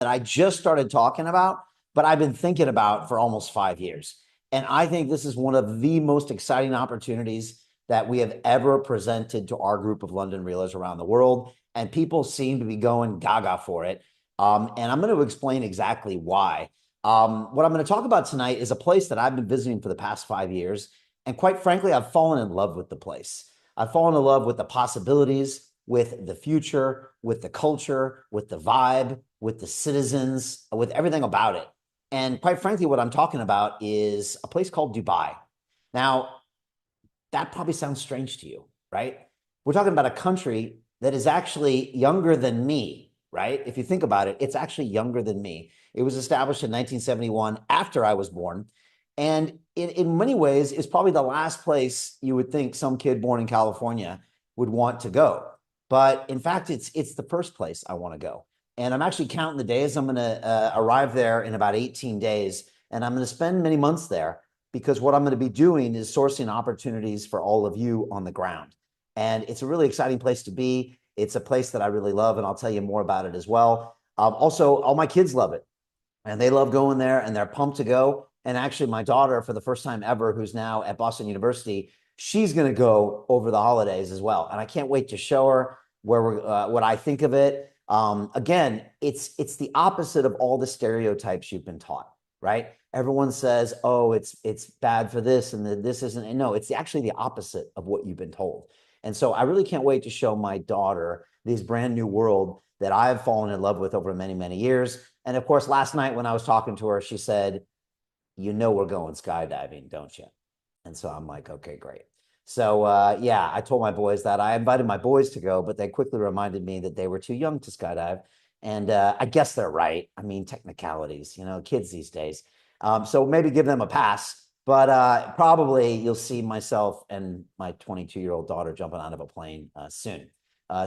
that I just started talking about, but I've been thinking about for almost 5 years. And I think this is one of the most exciting opportunities that we have ever presented to our group of London Realers around the world. And people seem to be going gaga for it. And I'm going to explain exactly why. What I'm going to talk about tonight is a place that I've been visiting for the past 5 years. And quite frankly, I've fallen in love with the place. I've fallen in love with the possibilities, with the future, with the culture, with the vibe, with the citizens, with everything about it. And quite frankly, what I'm talking about is a place called Dubai. Now, that probably sounds strange to you, right? We're talking about a country that is actually younger than me, right? If you think about it, it's actually younger than me. It was established in 1971 after I was born. And in many ways, it's probably the last place you would think some kid born in California would want to go. But in fact, it's the first place I want to go. And I'm actually counting the days. I'm going to arrive there in about 18 days, and I'm going to spend many months there because what I'm going to be doing is sourcing opportunities for all of you on the ground. And it's a really exciting place to be. It's a place that I really love, and I'll tell you more about it as well. Also, all my kids love it, and they love going there, and they're pumped to go. And actually, my daughter, for the first time ever, who's now at Boston University, she's going to go over the holidays as well. And I can't wait to show her what I think of it. Again, it's the opposite of all the stereotypes you've been taught, right? Everyone says, "Oh, it's bad for this and this isn't." And no, it's actually the opposite of what you've been told. And so I really can't wait to show my daughter this brand new world that I've fallen in love with over many, many years. And of course, last night when I was talking to her, she said, "You know we're going skydiving, don't you?" And so I'm like, "Okay, great." So yeah, I told my boys that I invited my boys to go, but they quickly reminded me that they were too young to skydive. And I guess they're right. I mean, technicalities, kids these days. So maybe give them a pass, but probably you'll see myself and my 22-year-old daughter jumping out of a plane soon.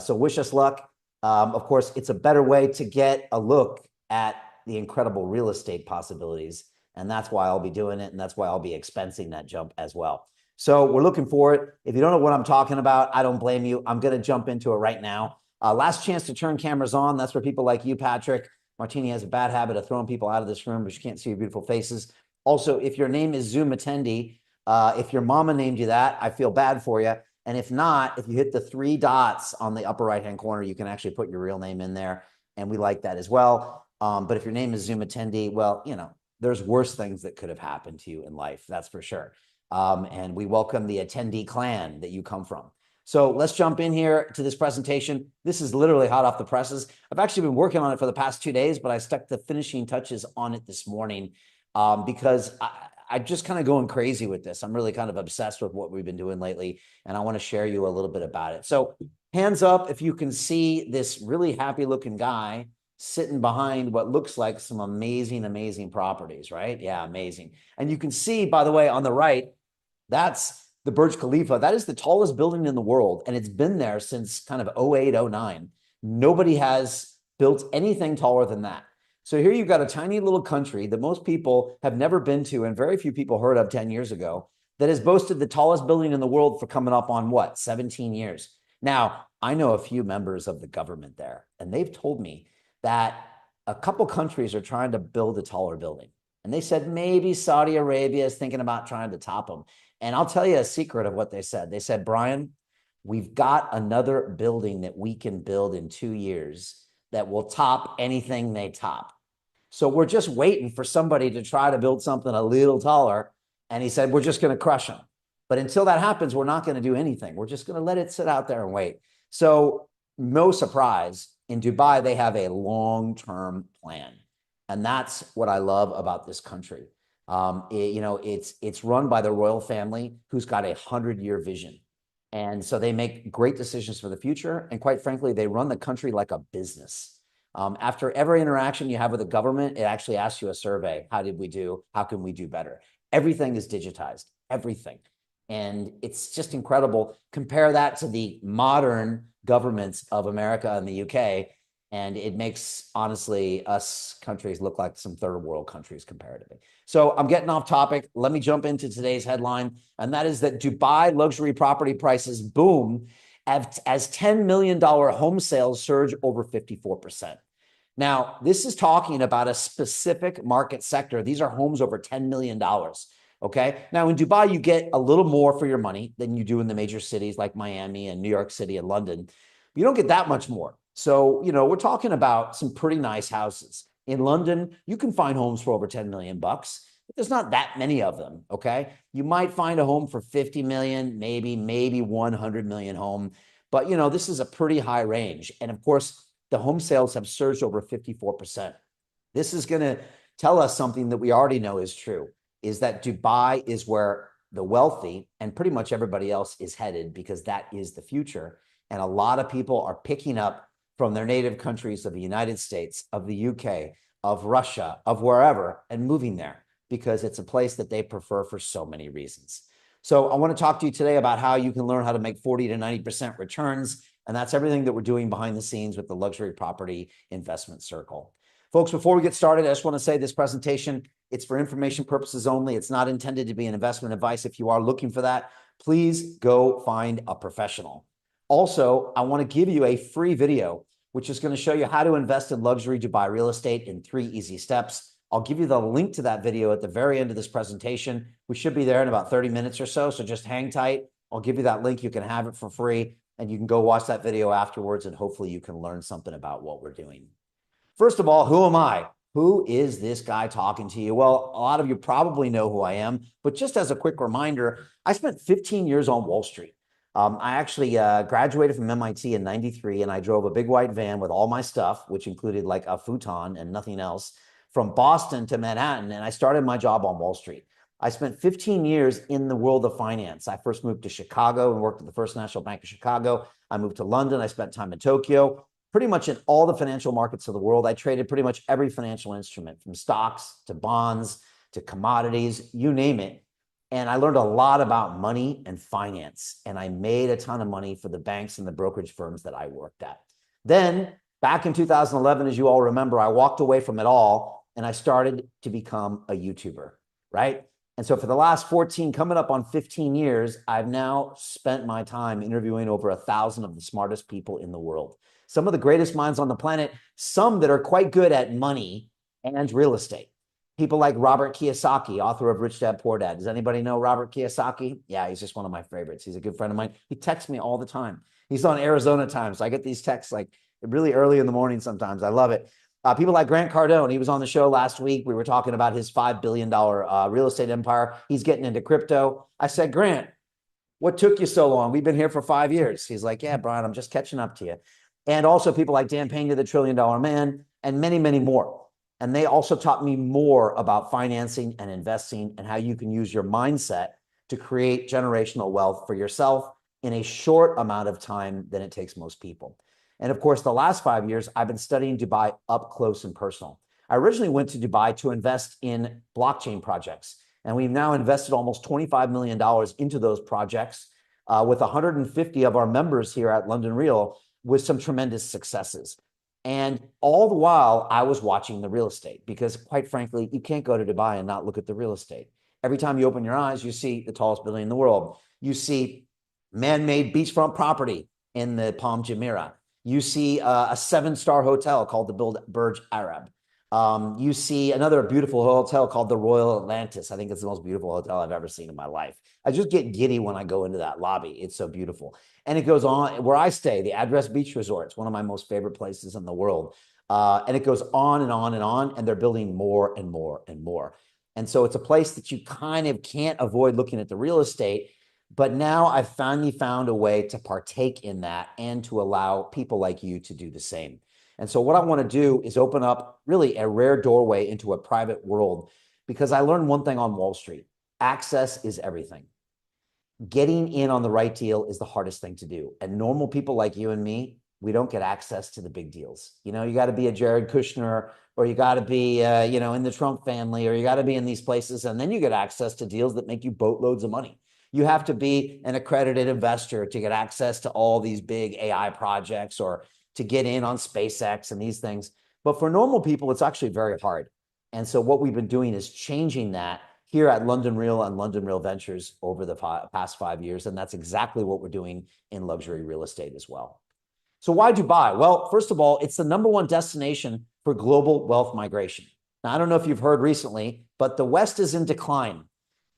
So wish us luck. Of course, it's a better way to get a look at the incredible real estate possibilities. And that's why I'll be doing it. And that's why I'll be expensing that jump as well. So we're looking for it. If you don't know what I'm talking about, I don't blame you. I'm going to jump into it right now. Last chance to turn cameras on. That's for people like you, Patrick. Martini has a bad habit of throwing people out of this room, but you can't see your beautiful faces. Also, if your name is Zoom attendee, if your mama named you that, I feel bad for you. And if not, if you hit the 3 dots on the upper right-hand corner, you can actually put your real name in there. And we like that as well. But if your name is Zoom attendee, well, there's worse things that could have happened to you in life. That's for sure. And we welcome the attendee clan that you come from. So let's jump in here to this presentation. This is literally hot off the presses. I've actually been working on it for the past 2 days, but I stuck the finishing touches on it this morning because I'm just kind of going crazy with this. I'm really kind of obsessed with what we've been doing lately, and I want to share you a little bit about it. So hands up if you can see this really happy looking guy sitting behind what looks like some amazing, amazing properties, right? Yeah, amazing. And you can see, by the way, on the right, that's the Burj Khalifa. That is the tallest building in the world, and it's been there since kind of 08, 09. Nobody has built anything taller than that. So here you've got a tiny little country that most people have never been to and very few people heard of 10 years ago that has boasted the tallest building in the world for coming up on what, 17 years. Now, I know a few members of the government there, and they've told me that a couple countries are trying to build a taller building. And they said maybe Saudi Arabia is thinking about trying to top them. And I'll tell you a secret of what they said. They said, "Brian, we've got another building that we can build in 2 years that will top anything they top. So we're just waiting for somebody to try to build something a little taller." And he said, "We're just going to crush them. But until that happens, we're not going to do anything. We're just going to let it sit out there and wait." So no surprise, in Dubai, they have a long-term plan. And that's what I love about this country. It's run by the royal family who's got 100-year vision. And so they make great decisions for the future. And quite frankly, they run the country like a business. After every interaction you have with the government, it actually asks you a survey. How did we do? How can we do better? Everything is digitized, everything. And it's just incredible. Compare that to the modern governments of America and the UK, and it makes, honestly, us countries look like some third world countries comparatively. So I'm getting off topic. Let me jump into today's headline, and that is that Dubai luxury property prices boom as $10 million home sales surge over 54%. Now, this is talking about a specific market sector. These are homes over $10 million. Okay. Now, in Dubai, you get a little more for your money than you do in the major cities like Miami and New York City and London. You don't get that much more. So, we're talking about some pretty nice houses. In London, you can find homes for over 10 million bucks. But there's not that many of them. Okay. You might find a home for 50 million, maybe 100 million home. But, this is a pretty high range. And of course, the home sales have surged over 54%. This is going to tell us something that we already know is true, is that Dubai is where the wealthy and pretty much everybody else is headed, because that is the future. And a lot of people are picking up from their native countries of the United States, of the UK, of Russia, of wherever, and moving there because it's a place that they prefer for so many reasons. So I want to talk to you today about how you can learn how to make 40 to 90% returns. And that's everything that we're doing behind the scenes with the Luxury Property Investment Circle. Folks, before we get started, I just want to say this presentation, it's for information purposes only. It's not intended to be an investment advice. If you are looking for that, please go find a professional. Also, I want to give you a free video, which is going to show you how to invest in luxury Dubai real estate in 3 easy steps. I'll give you the link to that video at the very end of this presentation. We should be there in about 30 minutes or so, so just hang tight. I'll give you that link. You can have it for free, and you can go watch that video afterwards, and hopefully you can learn something about what we're doing. First of all, who am I? Who is this guy talking to you? Well, a lot of you probably know who I am, but just as a quick reminder, I spent 15 years on Wall Street. I actually graduated from MIT in '93, and I drove a big white van with all my stuff, which included like a futon and nothing else, from Boston to Manhattan, and I started my job on Wall Street. I spent 15 years in the world of finance. I first moved to Chicago and worked at the First National Bank of Chicago. I moved to London. I spent time in Tokyo. Pretty much in all the financial markets of the world. I traded pretty much every financial instrument, from stocks to bonds to commodities, you name it. And I learned a lot about money and finance. And I made a ton of money for the banks and the brokerage firms that I worked at. Then back in 2011, as you all remember, I walked away from it all and I started to become a YouTuber, right? And so for the last 14, coming up on 15 years, I've now spent my time interviewing over 1,000 of the smartest people in the world. Some of the greatest minds on the planet, some that are quite good at money and real estate. People like Robert Kiyosaki, author of Rich Dad, Poor Dad. Does anybody know Robert Kiyosaki? Yeah, he's just one of my favorites. He's a good friend of mine. He texts me all the time. He's on Arizona time, so I get these texts like really early in the morning sometimes. I love it. People like Grant Cardone. He was on the show last week. We were talking about his $5 billion real estate empire. He's getting into crypto. I said, Grant, what took you so long? We've been here for 5 years. He's like, yeah, Brian, I'm just catching up to you. And also people like Dan Pena, the $1 trillion man, and many, many more. And they also taught me more about financing and investing and how you can use your mindset to create generational wealth for yourself in a short amount of time than it takes most people. And of course, the last 5 years, I've been studying Dubai up close and personal. I originally went to Dubai to invest in blockchain projects, and we've now invested almost $25 million into those projects with 150 of our members here at London Real, with some tremendous successes. And all the while, I was watching the real estate because, quite frankly, you can't go to Dubai and not look at the real estate. Every time you open your eyes, you see the tallest building in the world. You see man-made beachfront property in the Palm Jumeirah. You see a 7-star hotel called the Burj Arab. You see another beautiful hotel called the Royal Atlantis. I think it's the most beautiful hotel I've ever seen in my life. I just get giddy when I go into that lobby. It's so beautiful. And it goes on where I stay, the Address Beach Resort. It's one of my most favorite places in the world. And it goes on and on and on, and they're building more and more and more. And so it's a place that you kind of can't avoid looking at the real estate. But now I've finally found a way to partake in that and to allow people like you to do the same. And so what I want to do is open up really a rare doorway into a private world, because I learned one thing on Wall Street: access is everything. Getting in on the right deal is the hardest thing to do. And normal people like you and me, we don't get access to the big deals. You got to be a Jared Kushner, or you got to be, in the Trump family, or you got to be in these places. And then you get access to deals that make you boatloads of money. You have to be an accredited investor to get access to all these big AI projects, or to get in on SpaceX and these things. But for normal people, it's actually very hard. And so what we've been doing is changing that here at London Real and London Real Ventures over the past 5 years. And that's exactly what we're doing in luxury real estate as well. So why Dubai? Well, first of all, it's the #1 destination for global wealth migration. Now, I don't know if you've heard recently, but the West is in decline.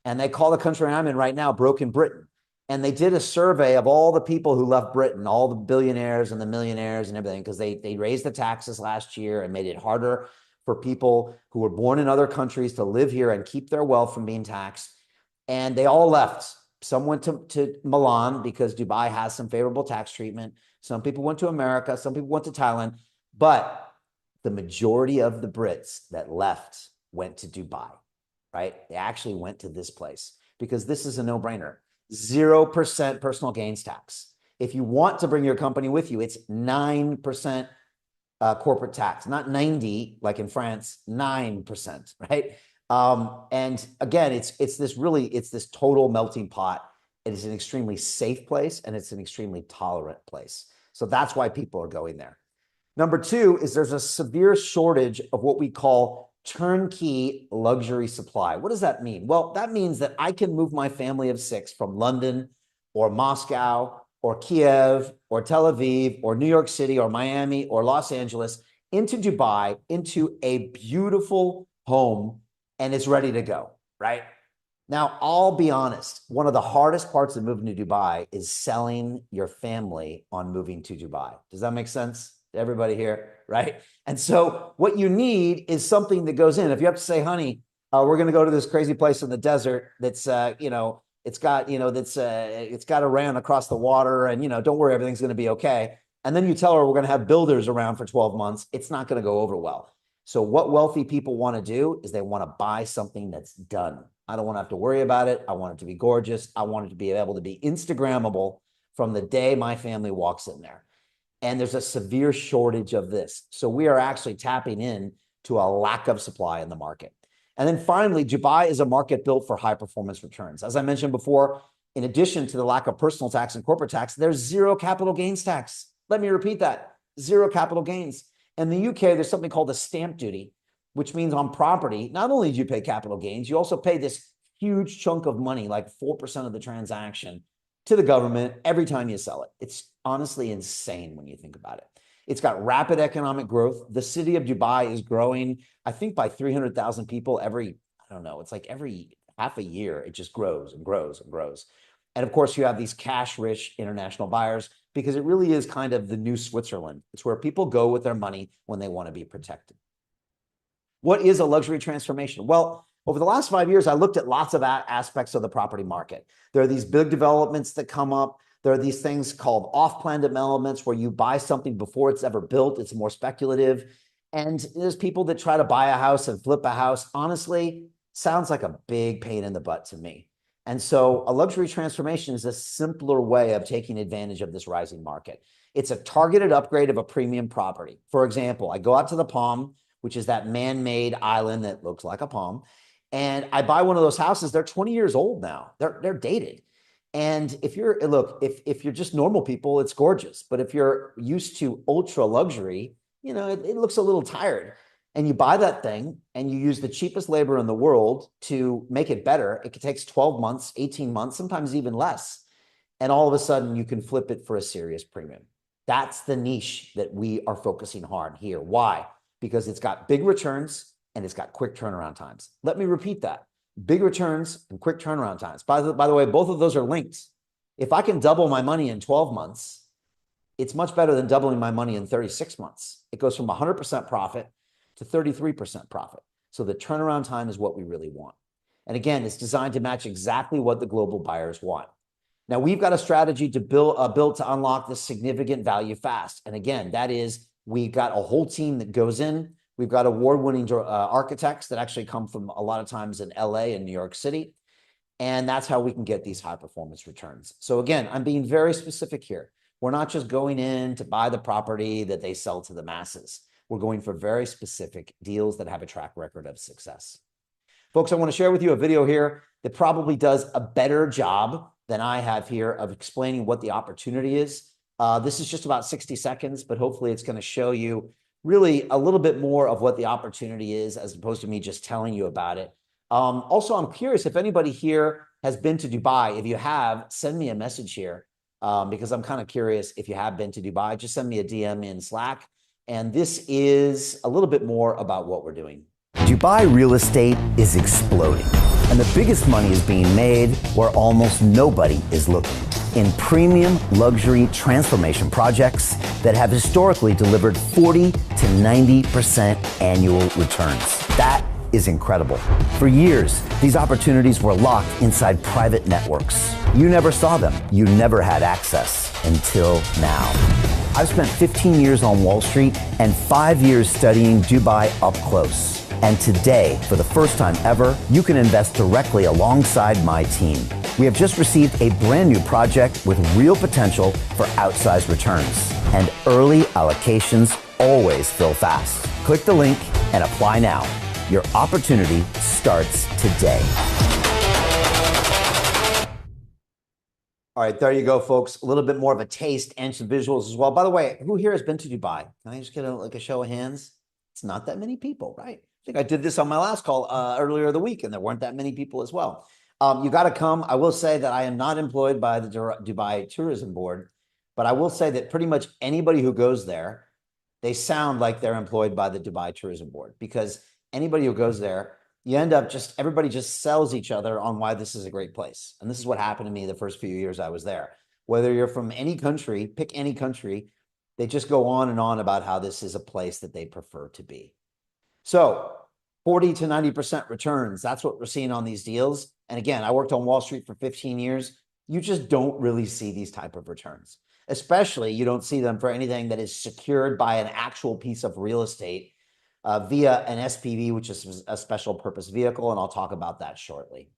And they call the country I'm in right now Broken Britain. And they did a survey of all the people who left Britain, all the billionaires and the millionaires and everything, because they raised the taxes last year and made it harder for people who were born in other countries to live here and keep their wealth from being taxed. And they all left. Some went to Milan because Dubai has some favorable tax treatment. Some people went to America. Some people went to Thailand. But the majority of the Brits that left went to Dubai, right? They actually went to this place because this is a no-brainer. 0% personal gains tax. If you want to bring your company with you, it's 9% corporate tax, not 90 like in France, 9%, right? And again, it's this total melting pot. It is an extremely safe place and it's an extremely tolerant place. So that's why people are going there. Number two is there's a severe shortage of what we call turnkey luxury supply. What does that mean? Well, that means that I can move my family of 6 from London or Moscow or Kiev or Tel Aviv or New York City or Miami or Los Angeles into Dubai, into a beautiful home, and it's ready to go, right? Now, I'll be honest, one of the hardest parts of moving to Dubai is selling your family on moving to Dubai. Does that make sense? Everybody here, right? And so what you need is something that goes in. If you have to say, honey, we're going to go to this crazy place in the desert that's, it's got Iran across the water and, don't worry, everything's going to be okay. And then you tell her we're going to have builders around for 12 months. It's not going to go over well. So what wealthy people want to do is they want to buy something that's done. I don't want to have to worry about it. I want it to be gorgeous. I want it to be able to be Instagrammable from the day my family walks in there. And there's a severe shortage of this. So we are actually tapping in to a lack of supply in the market. And then finally, Dubai is a market built for high performance returns. As I mentioned before, in addition to the lack of personal tax and corporate tax, there's zero capital gains tax. Let me repeat that, zero capital gains. In the UK, there's something called a stamp duty, which means on property, not only do you pay capital gains, you also pay this huge chunk of money, like 4% of the transaction, to the government every time you sell it. It's honestly insane when you think about it. It's got rapid economic growth. The city of Dubai is growing, I think, by 300,000 people every half a year. It just grows and grows and grows. And of course, you have these cash-rich international buyers because it really is kind of the new Switzerland. It's where people go with their money when they want to be protected. What is a luxury transformation? Well, over the last 5 years, I looked at lots of aspects of the property market. There are these big developments that come up. There are these things called off-plan developments where you buy something before it's ever built. It's more speculative. And there's people that try to buy a house and flip a house. Honestly, sounds like a big pain in the butt to me. And so a luxury transformation is a simpler way of taking advantage of this rising market. It's a targeted upgrade of a premium property. For example, I go out to the Palm, which is that man-made island that looks like a palm, and I buy one of those houses. They're 20 years old now. They're dated. And if you're just normal people, it's gorgeous. But if you're used to ultra luxury, it looks a little tired. And you buy that thing and you use the cheapest labor in the world to make it better. It takes 12 months, 18 months, sometimes even less. And all of a sudden you can flip it for a serious premium. That's the niche that we are focusing hard here. Why? Because it's got big returns and it's got quick turnaround times. Let me repeat that. Big returns and quick turnaround times. By the way, both of those are linked. If I can double my money in 12 months, it's much better than doubling my money in 36 months. It goes from 100% profit to 33% profit. So the turnaround time is what we really want. And again, it's designed to match exactly what the global buyers want. Now, we've got a strategy to build to unlock this significant value fast. And again, that is, we've got a whole team that goes in. We've got award-winning architects that actually come from a lot of times in LA and New York City. And that's how we can get these high-performance returns. So again, I'm being very specific here. We're not just going in to buy the property that they sell to the masses. We're going for very specific deals that have a track record of success. Folks, I want to share with you a video here that probably does a better job than I have here of explaining what the opportunity is. This is just about 60 seconds, but hopefully it's going to show you really a little bit more of what the opportunity is as opposed to me just telling you about it. Also, I'm curious if anybody here has been to Dubai. If you have, send me a message here because I'm kind of curious if you have been to Dubai. Just send me a DM in Slack And this is a little bit more about what we're doing. Dubai real estate is exploding, and the biggest money is being made where almost nobody is looking, in premium luxury transformation projects that have historically delivered 40 to 90% annual returns. That is incredible. For years, these opportunities were locked inside private networks. You never saw them. You never had access until now. I've spent 15 years on Wall Street and 5 years studying Dubai up close. And today, for the first time ever, you can invest directly alongside my team. We have just received a brand new project with real potential for outsized returns. And early allocations always fill fast. Click the link and apply now. Your opportunity starts today. All right, there you go, folks. A little bit more of a taste and some visuals as well. By the way, who here has been to Dubai? Can I just get a show of hands? It's not that many people, right? I think I did this on my last call earlier the week, and there weren't that many people as well. You got to come. I will say that I am not employed by the Dubai Tourism Board, but I will say that pretty much anybody who goes there, they sound like they're employed by the Dubai Tourism Board, because anybody who goes there, you end up everybody just sells each other on why this is a great place. And this is what happened to me the first few years I was there. Whether you're from any country, pick any country, they just go on and on about how this is a place that they prefer to be. So 40 to 90% returns, that's what we're seeing on these deals. And again, I worked on Wall Street for 15 years. You just don't really see these type of returns. Especially you don't see them for anything that is secured by an actual piece of real estate via an SPV, which is a special purpose vehicle, and I'll talk about that shortly.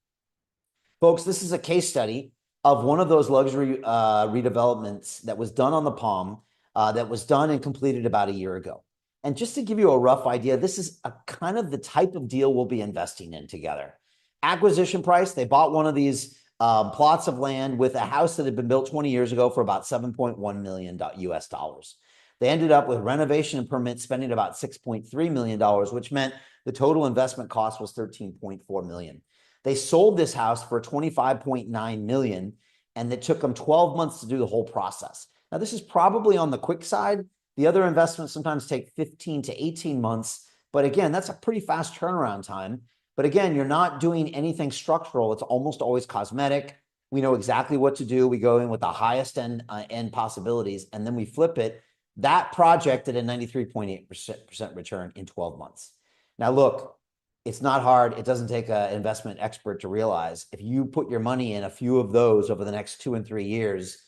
Folks, this is a case study of one of those luxury redevelopments that was done on the Palm, that was done and completed about a year ago. And just to give you a rough idea, this is a kind of the type of deal we'll be investing in together. Acquisition price, they bought one of these plots of land with a house that had been built 20 years ago for about $7.1 million US dollars. They ended up with renovation and permit spending about $6.3 million, which meant the total investment cost was $13.4 million. They sold this house for $25.9 million, and it took them 12 months to do the whole process. Now, this is probably on the quick side. The other investments sometimes take 15 to 18 months. But again, that's a pretty fast turnaround time. But again, you're not doing anything structural. It's almost always cosmetic. We know exactly what to do. We go in with the highest end possibilities, and then we flip it. That project at a 93.8% return in 12 months. Now, look, it's not hard. It doesn't take an investment expert to realize if you put your money in a few of those over the next 2 and 3 years,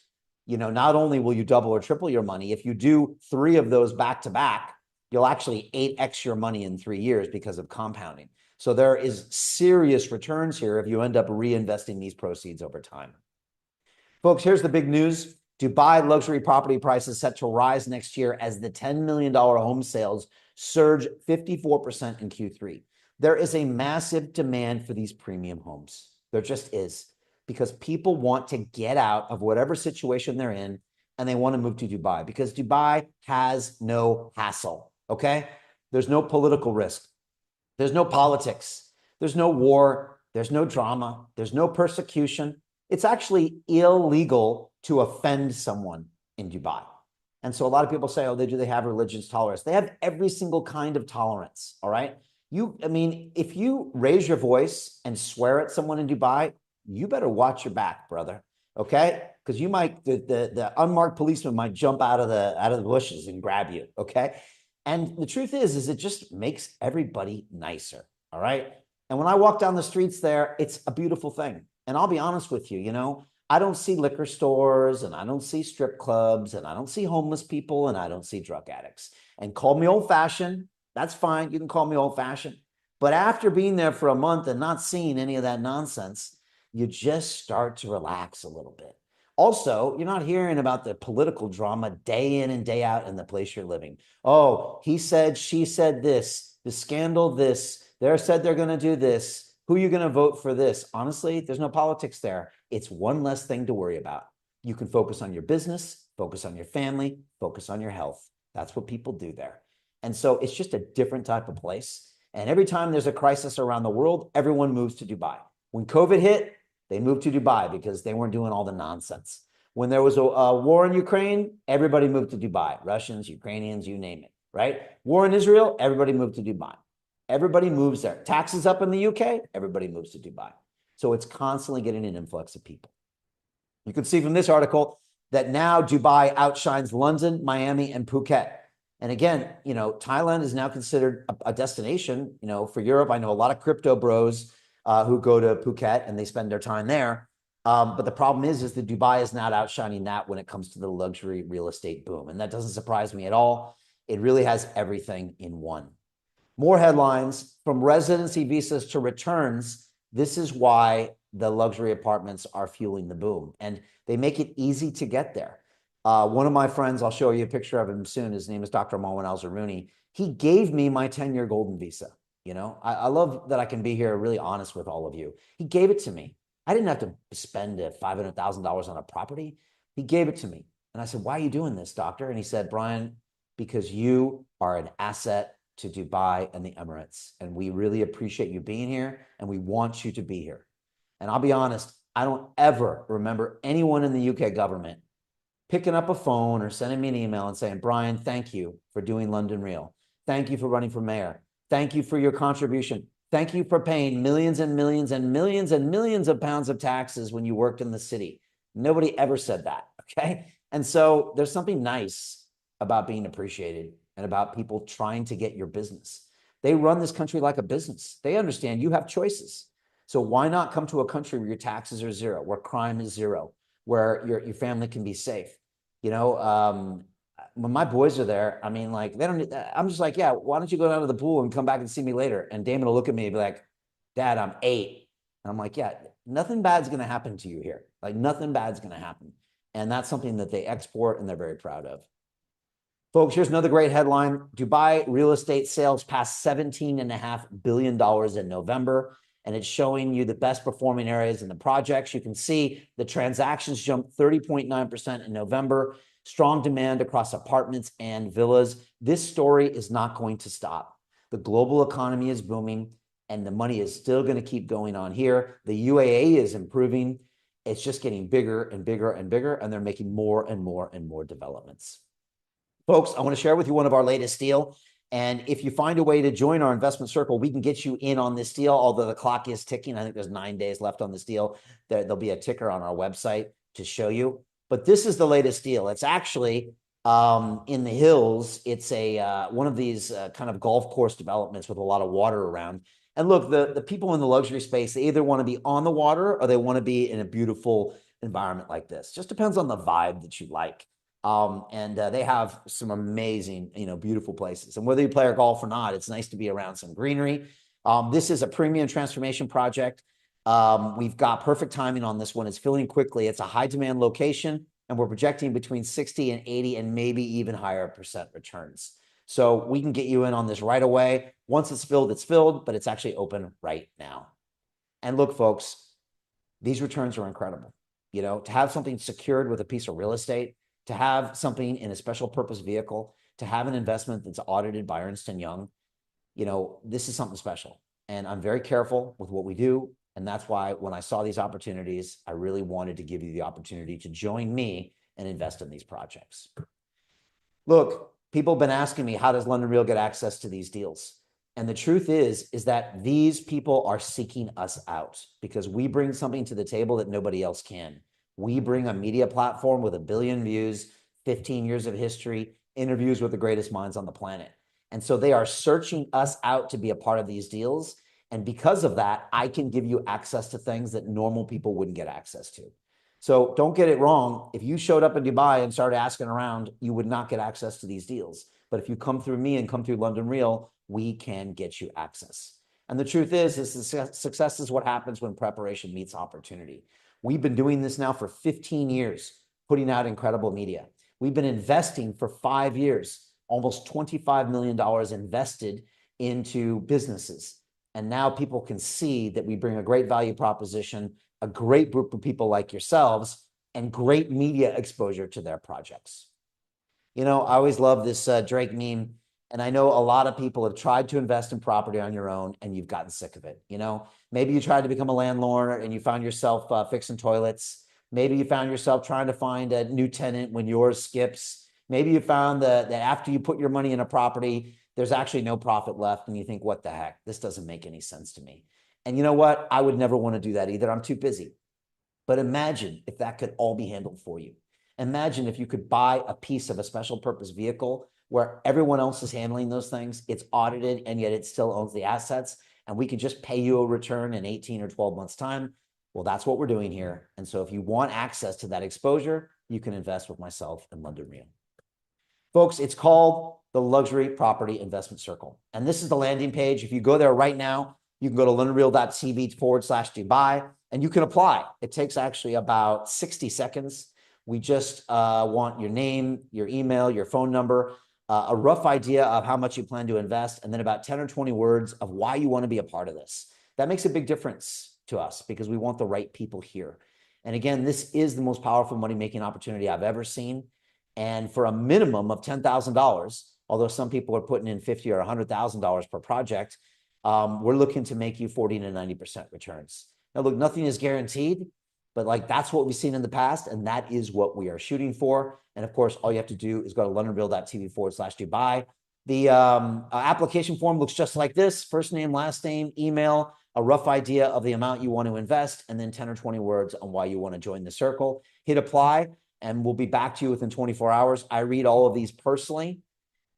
not only will you double or triple your money, if you do 3 of those back to back, you'll actually 8x your money in 3 years because of compounding. So there is serious returns here if you end up reinvesting these proceeds over time. Folks, here's the big news. Dubai luxury property prices set to rise next year as the $10 million home sales surge 54% in Q3. There is a massive demand for these premium homes. There just is, because people want to get out of whatever situation they're in, and they want to move to Dubai because Dubai has no hassle, okay? There's no political risk. There's no politics. There's no war. There's no drama. There's no persecution. It's actually illegal to offend someone in Dubai. And so a lot of people say, oh, do they have religious tolerance? They have every single kind of tolerance, all right? If you raise your voice and swear at someone in Dubai, you better watch your back, brother, okay? Because the unmarked policeman might jump out of the bushes and grab you, okay? And the truth is it just makes everybody nicer, all right? And when I walk down the streets there, it's a beautiful thing. And I'll be honest with you, I don't see liquor stores, and I don't see strip clubs, and I don't see homeless people, and I don't see drug addicts. And call me old-fashioned, that's fine. You can call me old-fashioned. But after being there for a month and not seeing any of that nonsense, you just start to relax a little bit. Also, you're not hearing about the political drama day in and day out in the place you're living. Oh, he said, she said this, the scandal this, they said they're going to do this. Who are you going to vote for this? Honestly, there's no politics there. It's one less thing to worry about. You can focus on your business, focus on your family, focus on your health. That's what people do there. And so it's just a different type of place. And every time there's a crisis around the world, everyone moves to Dubai. When COVID hit, they moved to Dubai because they weren't doing all the nonsense. When there was a war in Ukraine, everybody moved to Dubai. Russians, Ukrainians, you name it. right? War in Israel, everybody moved to Dubai. Everybody moves there. Taxes up in the UK, everybody moves to Dubai. So it's constantly getting an influx of people. You can see from this article that now Dubai outshines London, Miami, and Phuket. And again, Thailand is now considered a destination, for Europe. I know a lot of crypto bros who go to Phuket and they spend their time there. But the problem is that Dubai is not outshining that when it comes to the luxury real estate boom. And that doesn't surprise me at all. It really has everything in one. More headlines from residency visas to returns. This is why the luxury apartments are fueling the boom, and they make it easy to get there. One of my friends, I'll show you a picture of him soon. His name is Dr. Marwan Al-Zaruni. He gave me my 10-year golden visa. I love that I can be here really honest with all of you. He gave it to me. I didn't have to spend $500,000 on a property. He gave it to me. And I said, why are you doing this, doctor? And he said, Brian, because you are an asset to Dubai and the Emirates. And we really appreciate you being here, and we want you to be here. And I'll be honest, I don't ever remember anyone in the UK government picking up a phone or sending me an email and saying, Brian, thank you for doing London Real. Thank you for running for mayor. Thank you for your contribution. Thank you for paying millions and millions and millions and millions of pounds of taxes when you worked in the city. Nobody ever said that, okay? And so there's something nice about being appreciated and about people trying to get your business. They run this country like a business. They understand you have choices. So why not come to a country where your taxes are zero, where crime is zero, where your family can be safe? When my boys are there, I mean, like, they don't, I'm just like, yeah, why don't you go down to the pool and come back and see me later? And Damon will look at me and be like, Dad, I'm 8. And I'm like, yeah, nothing bad's going to happen to you here. Like, nothing bad's going to happen. And that's something that they export and they're very proud of. Folks, here's another great headline. Dubai real estate sales passed $17.5 billion in November, and it's showing you the best performing areas in the projects. You can see the transactions jumped 30.9% in November. Strong demand across apartments and villas. This story is not going to stop. The global economy is booming, and the money is still going to keep going on here. The UAE is improving. It's just getting bigger and bigger and bigger, and they're making more and more and more developments. Folks, I want to share with you one of our latest deal. And if you find a way to join our investment circle, we can get you in on this deal, although the clock is ticking. I think there's 9 days left on this deal. There'll be a ticker on our website to show you. But this is the latest deal. It's actually in the hills. It's one of these kind of golf course developments with a lot of water around. And look, the people in the luxury space, they either want to be on the water or they want to be in a beautiful environment like this. Just depends on the vibe that you like. They have some amazing, beautiful places. And whether you play golf or not, it's nice to be around some greenery. This is a premium transformation project. We've got perfect timing on this one. It's filling quickly. It's a high demand location, and we're projecting between 60 and 80 and maybe even higher percent returns. So we can get you in on this right away. Once it's filled, but it's actually open right now. And look, folks, these returns are incredible. To have something secured with a piece of real estate, to have something in a special purpose vehicle, to have an investment that's audited by Ernst & Young, this is something special. And I'm very careful with what we do. And that's why when I saw these opportunities, I really wanted to give you the opportunity to join me and invest in these projects. Look, people have been asking me, how does London Real get access to these deals? And the truth is that these people are seeking us out because we bring something to the table that nobody else can. We bring a media platform with 1 billion views, 15 years of history, interviews with the greatest minds on the planet. And so they are searching us out to be a part of these deals. And because of that, I can give you access to things that normal people wouldn't get access to. So don't get it wrong. If you showed up in Dubai and started asking around, you would not get access to these deals. But if you come through me and come through London Real, we can get you access. And the truth is success is what happens when preparation meets opportunity. We've been doing this now for 15 years, putting out incredible media. We've been investing for 5 years, almost $25 million invested into businesses. And now people can see that we bring a great value proposition, a great group of people like yourselves, and great media exposure to their projects. I always love this Drake meme. And I know a lot of people have tried to invest in property on your own and you've gotten sick of it. Maybe you tried to become a landlord and you found yourself fixing toilets. Maybe you found yourself trying to find a new tenant when yours skips. Maybe you found that after you put your money in a property, there's actually no profit left. And you think, what the heck? This doesn't make any sense to me. And you know what? I would never want to do that either. I'm too busy. But imagine if that could all be handled for you. Imagine if you could buy a piece of a special purpose vehicle where everyone else is handling those things. It's audited and yet it still owns the assets. And we could just pay you a return in 18 or 12 months' time. Well, that's what we're doing here. And so if you want access to that exposure, you can invest with myself and London Real. Folks, it's called the Luxury Property Investment Circle. And this is the landing page. If you go there right now, you can go to londonreal.tv/Dubai and you can apply. It takes actually about 60 seconds. We just want your name, your email, your phone number, a rough idea of how much you plan to invest, and then about 10 or 20 words of why you want to be a part of this. That makes a big difference to us because we want the right people here. And again, this is the most powerful money-making opportunity I've ever seen. And for a minimum of $10,000, although some people are putting in $50,000 or $100,000 per project, we're looking to make you 40 to 90% returns. Now, look, nothing is guaranteed, but like that's what we've seen in the past, and that is what we are shooting for. And of course, all you have to do is go to londonreal.tv/Dubai. The application form looks just like this: first name, last name, email, a rough idea of the amount you want to invest, and then 10 or 20 words on why you want to join the circle. Hit apply, and we'll be back to you within 24 hours. I read all of these personally.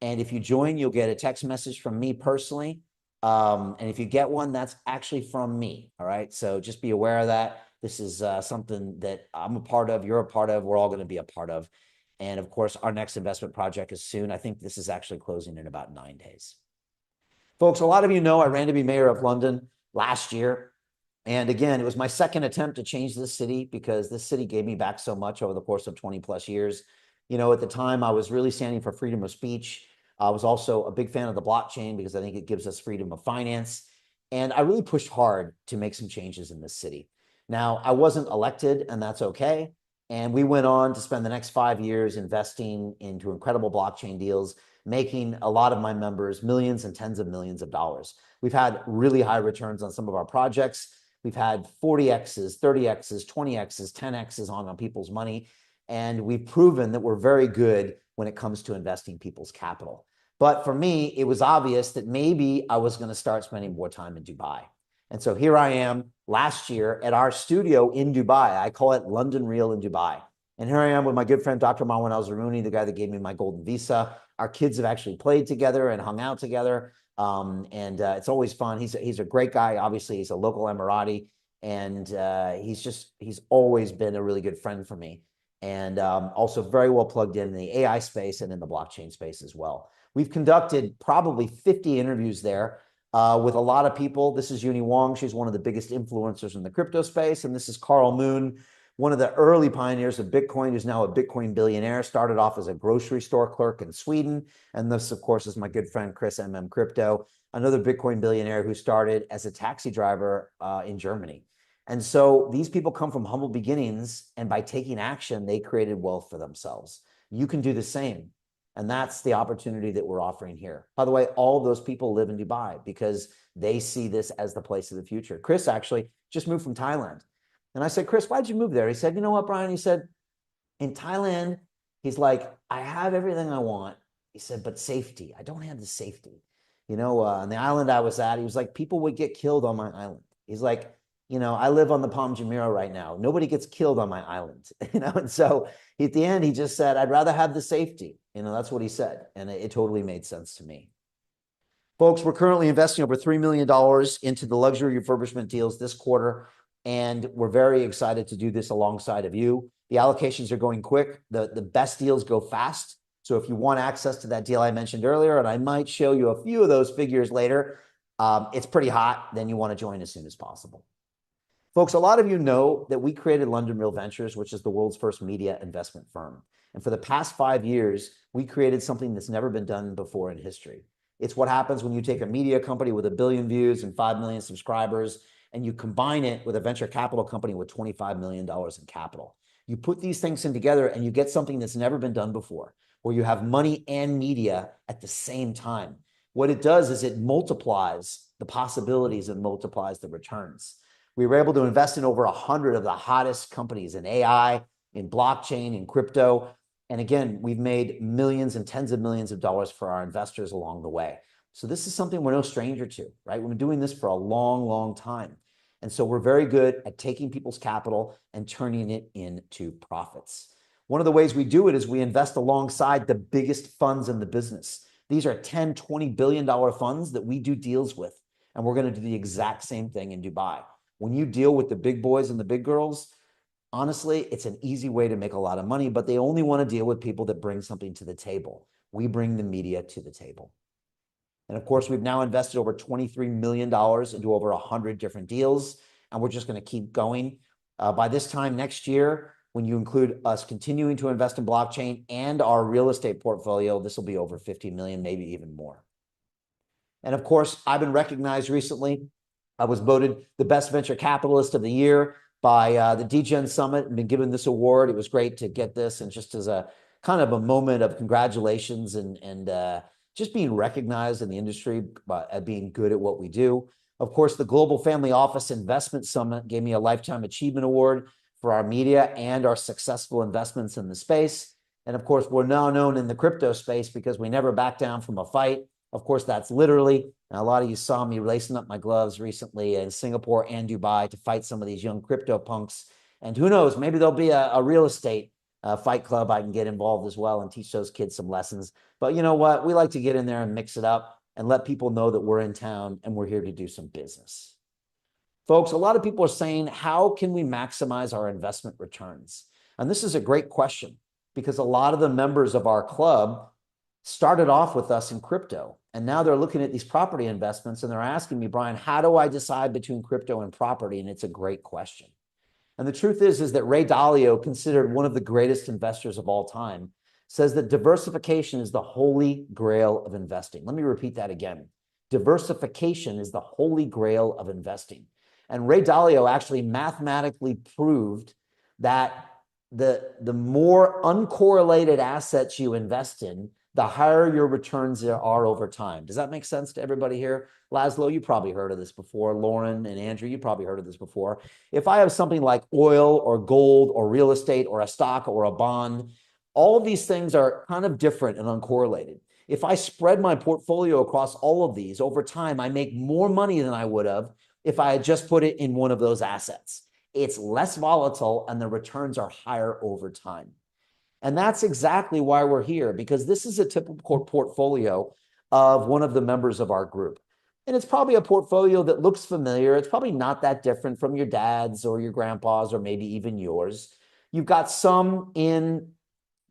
And if you join, you'll get a text message from me personally. And if you get one, that's actually from me. All right. So just be aware of that. This is something that I'm a part of, you're a part of, we're all going to be a part of. And of course, our next investment project is soon. I think this is actually closing in about 9 days. Folks, a lot of you know I ran to be mayor of London last year. And again, it was my second attempt to change this city because this city gave me back so much over the course of 20 plus years. You know, at the time, I was really standing for freedom of speech. I was also a big fan of the blockchain because I think it gives us freedom of finance. And I really pushed hard to make some changes in this city. Now, I wasn't elected, and that's okay. And we went on to spend the next 5 years investing into incredible blockchain deals, making a lot of my members millions and tens of millions of dollars. We've had really high returns on some of our projects. We've had 40Xs, 30Xs, 20Xs, 10Xs on people's money. And we've proven that we're very good when it comes to investing people's capital. But for me, it was obvious that maybe I was going to start spending more time in Dubai. And so here I am last year at our studio in Dubai. I call it London Real in Dubai. And here I am with my good friend, Dr. Marwan Al-Zaruni, the guy that gave me my golden visa. Our kids have actually played together and hung out together. It's always fun. He's a great guy. Obviously, he's a local Emirati. And he's always been a really good friend for me. And also very well plugged in the AI space and in the blockchain space as well. We've conducted probably 50 interviews there with a lot of people. This is Uni Wong. She's one of the biggest influencers in the crypto space. And this is Carl Moon, one of the early pioneers of Bitcoin, who's now a Bitcoin billionaire, started off as a grocery store clerk in Sweden. And this, of course, is my good friend, Chris MM Crypto, another Bitcoin billionaire who started as a taxi driver in Germany. And so these people come from humble beginnings, and by taking action, they created wealth for themselves. You can do the same. And that's the opportunity that we're offering here. By the way, all of those people live in Dubai because they see this as the place of the future. Chris actually just moved from Thailand. And I said, Chris, why'd you move there? He said, you know what, Brian? He said, in Thailand, he's like, I have everything I want. He said, but safety, I don't have the safety. You know, on the island I was at, he was like, people would get killed on my island. He's like, you know, I live on the Palm Jumeirah right now. Nobody gets killed on my island, you know? And so at the end, he just said, I'd rather have the safety. You know, that's what he said. And it totally made sense to me. Folks, we're currently investing over $3 million into the luxury refurbishment deals this quarter. And we're very excited to do this alongside of you. The allocations are going quick. The best deals go fast. So if you want access to that deal I mentioned earlier, and I might show you a few of those figures later, it's pretty hot, then you want to join as soon as possible. Folks, a lot of you know that we created London Real Ventures, which is the world's first media investment firm. And for the past 5 years, we created something that's never been done before in history. It's what happens when you take a media company with 1 billion views and 5 million subscribers, and you combine it with a venture capital company with $25 million in capital. You put these things in together and you get something that's never been done before, where you have money and media at the same time. What it does is it multiplies the possibilities and multiplies the returns. We were able to invest in over 100 of the hottest companies in AI, in blockchain, in crypto. And again, we've made millions and tens of millions of dollars for our investors along the way. So this is something we're no stranger to, right? We've been doing this for a long, long time. And so we're very good at taking people's capital and turning it into profits. One of the ways we do it is we invest alongside the biggest funds in the business. These are $10, $20 billion funds that we do deals with. And we're going to do the exact same thing in Dubai. When you deal with the big boys and the big girls, honestly, it's an easy way to make a lot of money, but they only want to deal with people that bring something to the table. We bring the media to the table. And of course, we've now invested over $23 million into over 100 different deals, and we're just going to keep going. By this time next year, when you include us continuing to invest in blockchain and our real estate portfolio, this will be over 50 million, maybe even more. And of course, I've been recognized recently. I was voted the best venture capitalist of the year by the DGen Summit and been given this award. It was great to get this, and just as a kind of a moment of congratulations and just being recognized in the industry at being good at what we do. Of course, the Global Family Office Investment Summit gave me a Lifetime Achievement Award for our media and our successful investments in the space. And of course, we're now known in the crypto space because we never back down from a fight. Of course, that's literally. Now, a lot of you saw me lacing up my gloves recently in Singapore and Dubai to fight some of these young crypto punks. And who knows, maybe there'll be a real estate fight club I can get involved as well and teach those kids some lessons. But you know what? We like to get in there and mix it up and let people know that we're in town and we're here to do some business. Folks, a lot of people are saying, how can we maximize our investment returns? And this is a great question because a lot of the members of our club started off with us in crypto. And now they're looking at these property investments and they're asking me, Brian, how do I decide between crypto and property? And it's a great question. And the truth is that Ray Dalio, considered one of the greatest investors of all time, says that diversification is the holy grail of investing. Let me repeat that again. Diversification is the holy grail of investing. And Ray Dalio actually mathematically proved that the more uncorrelated assets you invest in, the higher your returns there are over time. Does that make sense to everybody here? Laszlo, you probably heard of this before. Lauren and Andrew, you probably heard of this before. If I have something like oil or gold or real estate or a stock or a bond, all of these things are kind of different and uncorrelated. If I spread my portfolio across all of these over time, I make more money than I would have if I had just put it in one of those assets. It's less volatile and the returns are higher over time. And that's exactly why we're here, because this is a typical portfolio of one of the members of our group. And it's probably a portfolio that looks familiar. It's probably not that different from your dad's or your grandpa's or maybe even yours. You've got some in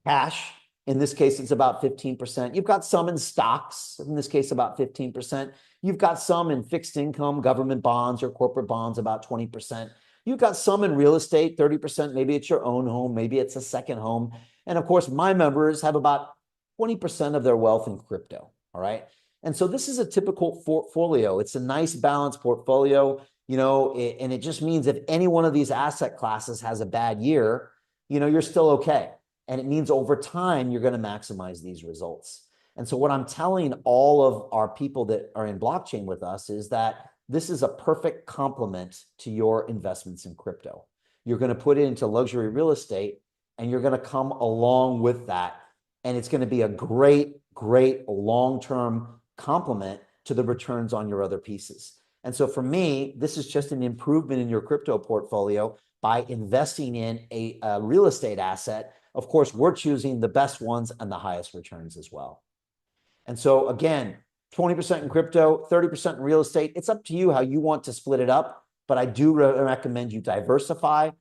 cash. In this case, it's about 15%. You've got some in stocks. In this case, about 15%. You've got some in fixed income, government bonds or corporate bonds, about 20%. You've got some in real estate, 30%. Maybe it's your own home. Maybe it's a second home. And of course, my members have about 20% of their wealth in crypto. All right. And so this is a typical portfolio. It's a nice balanced portfolio, and it just means if any one of these asset classes has a bad year, you're still okay. And it means over time, you're going to maximize these results. And so what I'm telling all of our people that are in blockchain with us is that this is a perfect complement to your investments in crypto. You're going to put it into luxury real estate and you're going to come along with that. And it's going to be a great, great long-term complement to the returns on your other pieces. And so for me, this is just an improvement in your crypto portfolio by investing in a real estate asset. Of course, we're choosing the best ones and the highest returns as well. And so again, 20% in crypto, 30% in real estate. It's up to you how you want to split it up, but I do recommend you diversify.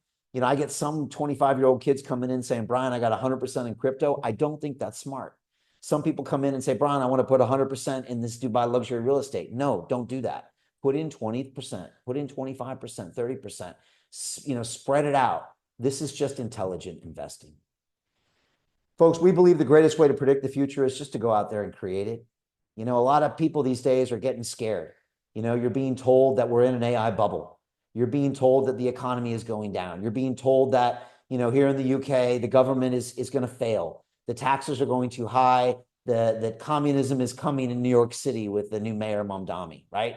I get some 25-year-old kids coming in saying, Brian, I got 100% in crypto. I don't think that's smart. Some people come in and say, Brian, I want to put 100% in this Dubai luxury real estate. No, don't do that. Put in 20%, put in 25%, 30%, spread it out. This is just intelligent investing. Folks, we believe the greatest way to predict the future is just to go out there and create it. A lot of people these days are getting scared. You're being told that we're in an AI bubble. You're being told that the economy is going down. You're being told that, here in the UK, the government is going to fail. The taxes are going too high. That communism is coming in New York City with the new mayor, Mamdani, right?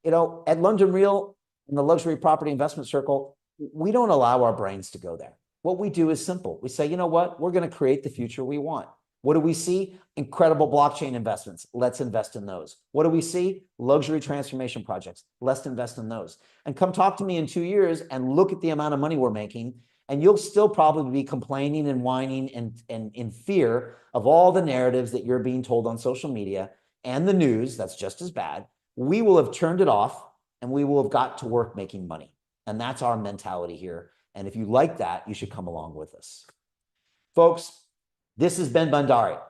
At London Real, in the luxury property investment circle, we don't allow our brains to go there. What we do is simple. We say, you know what? We're going to create the future we want. What do we see? Incredible blockchain investments. Let's invest in those. What do we see? Luxury transformation projects. Let's invest in those. And come talk to me in 2 years and look at the amount of money we're making. And you'll still probably be complaining and whining and in fear of all the narratives that you're being told on social media and the news. That's just as bad. We will have turned it off and we will have got to work making money. And that's our mentality here. And if you like that, you should come along with us. Folks, this is Ben Bhandari,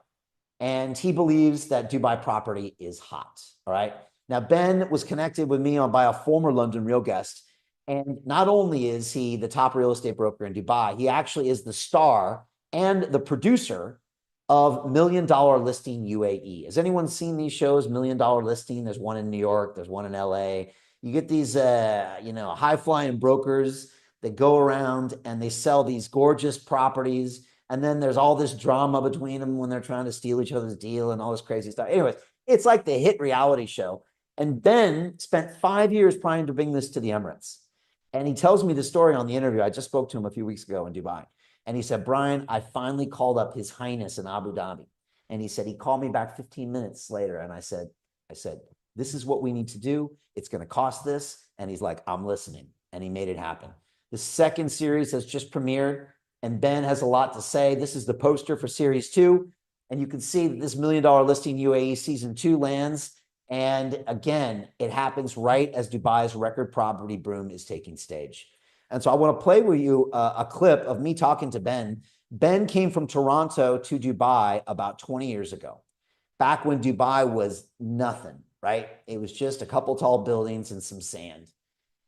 and he believes that Dubai property is hot, all right? Now, Ben was connected with me by a former London Real guest, and not only is he the top real estate broker in Dubai, he actually is the star and the producer of $1 Million Listing UAE. Has anyone seen these shows, $1 Million Listing? There's one in New York, there's one in LA. You get these, high-flying brokers that go around and they sell these gorgeous properties. And then there's all this drama between them when they're trying to steal each other's deal and all this crazy stuff. Anyways, it's like the hit reality show. And Ben spent 5 years trying to bring this to the Emirates. And he tells me the story on the interview. I just spoke to him a few weeks ago in Dubai. And he said, Brian, I finally called up His Highness in Abu Dhabi. And he said, he called me back 15 minutes later. And I said, this is what we need to do. It's going to cost this. And he's like, I'm listening. And he made it happen. The second series has just premiered. And Ben has a lot to say. This is the poster for series 2. And you can see that this $1 Million Listing UAE season 2 lands. And again, it happens right as Dubai's record property boom is taking stage. And so I want to play with you a clip of me talking to Ben. Ben came from Toronto to Dubai about 20 years ago, back when Dubai was nothing, right? It was just a couple tall buildings and some sand.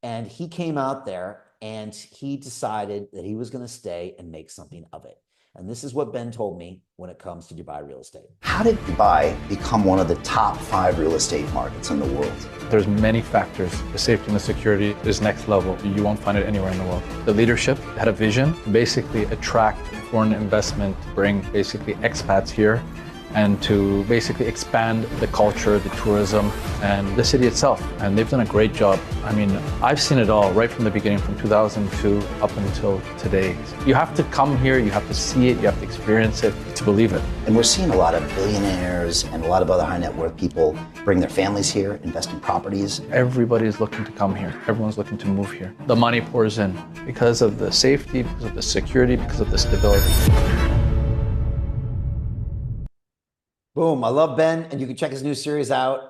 And he came out there and he decided that he was going to stay and make something of it. And this is what Ben told me when it comes to Dubai real estate. How did Dubai become one of the top 5 real estate markets in the world? There's many factors. The safety and the security is next level. You won't find it anywhere in the world. The leadership had a vision, basically attract foreign investment, bring basically expats here, and to basically expand the culture, the tourism, and the city itself. And they've done a great job. I mean, I've seen it all right from the beginning, from 2002 up until today. You have to come here, you have to see it, you have to experience it to believe it. And we're seeing a lot of billionaires and a lot of other high net worth people bring their families here, invest in properties. Everybody's looking to come here. Everyone's looking to move here. The money pours in because of the safety, because of the security, because of the stability. Boom. I love Ben, and you can check his new series out.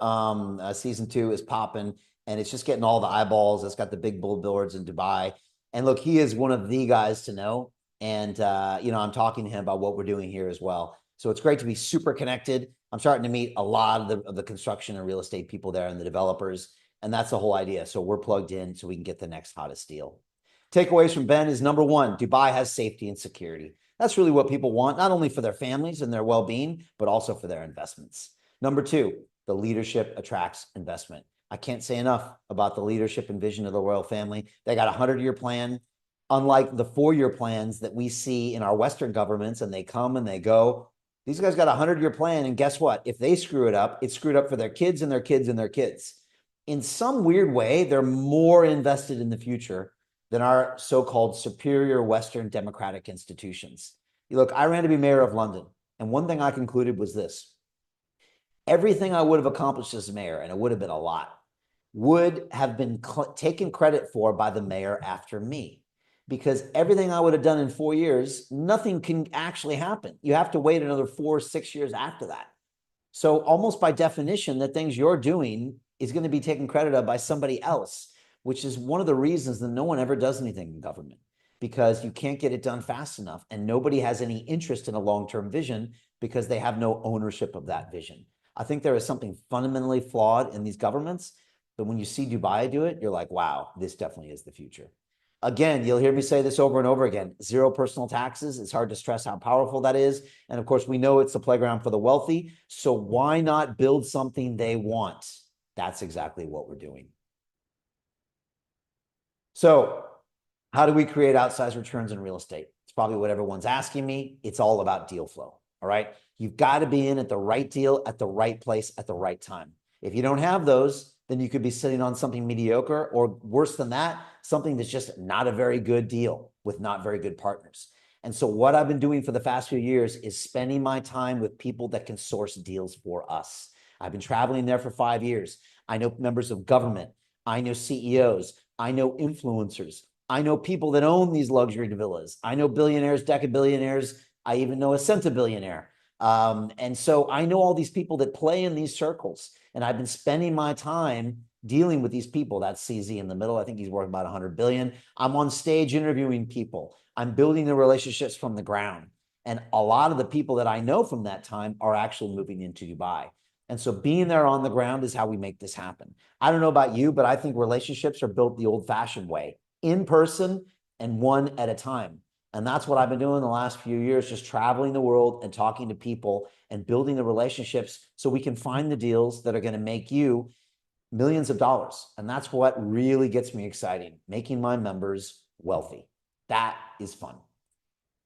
Season 2 is popping, and it's just getting all the eyeballs. It's got the big billboards in Dubai. And look, he is one of the guys to know. And, I'm talking to him about what we're doing here as well. So it's great to be super connected. I'm starting to meet a lot of the construction and real estate people there and the developers. And that's the whole idea. So we're plugged in so we can get the next hottest deal. Takeaways from Ben is number 1, Dubai has safety and security. That's really what people want, not only for their families and their well-being, but also for their investments. Number 2, the leadership attracts investment. I can't say enough about the leadership and vision of the royal family. They got a 100-year plan, unlike the 4-year plans that we see in our Western governments, and they come and they go. These guys got a 100-year plan, and guess what? If they screw it up, it's screwed up for their kids and their kids and their kids. In some weird way, they're more invested in the future than our so-called superior Western democratic institutions. Look, I ran to be mayor of London, and one thing I concluded was this. Everything I would have accomplished as mayor, and it would have been a lot, would have been taken credit for by the mayor after me. Because everything I would have done in 4 years, nothing can actually happen. You have to wait another 4 or 6 years after that. So almost by definition, the things you're doing is going to be taken credit of by somebody else, which is one of the reasons that no one ever does anything in government, because you can't get it done fast enough, and nobody has any interest in a long-term vision because they have no ownership of that vision. I think there is something fundamentally flawed in these governments, but when you see Dubai do it, you're like, wow, this definitely is the future. Again, you'll hear me say this over and over again, 0 personal taxes. It's hard to stress how powerful that is. And of course, we know it's a playground for the wealthy. So why not build something they want? That's exactly what we're doing. So how do we create outsized returns in real estate? It's probably what everyone's asking me. It's all about deal flow. All right. You've got to be in at the right deal, at the right place, at the right time. If you don't have those, then you could be sitting on something mediocre, or worse than that, something that's just not a very good deal with not very good partners. And so what I've been doing for the past few years is spending my time with people that can source deals for us. I've been traveling there for 5 years. I know members of government. I know CEOs. I know influencers. I know people that own these luxury villas. I know billionaires, decabillionaires. I even know a centibillionaire. And so I know all these people that play in these circles. And I've been spending my time dealing with these people. That's CZ in the middle. I think he's worth about 100 billion. I'm on stage interviewing people. I'm building the relationships from the ground. And a lot of the people that I know from that time are actually moving into Dubai. And so being there on the ground is how we make this happen. I don't know about you, but I think relationships are built the old-fashioned way, in person and one at a time. And that's what I've been doing the last few years, just traveling the world and talking to people and building the relationships so we can find the deals that are going to make you millions of dollars. And that's what really gets me excited, making my members wealthy. That is fun.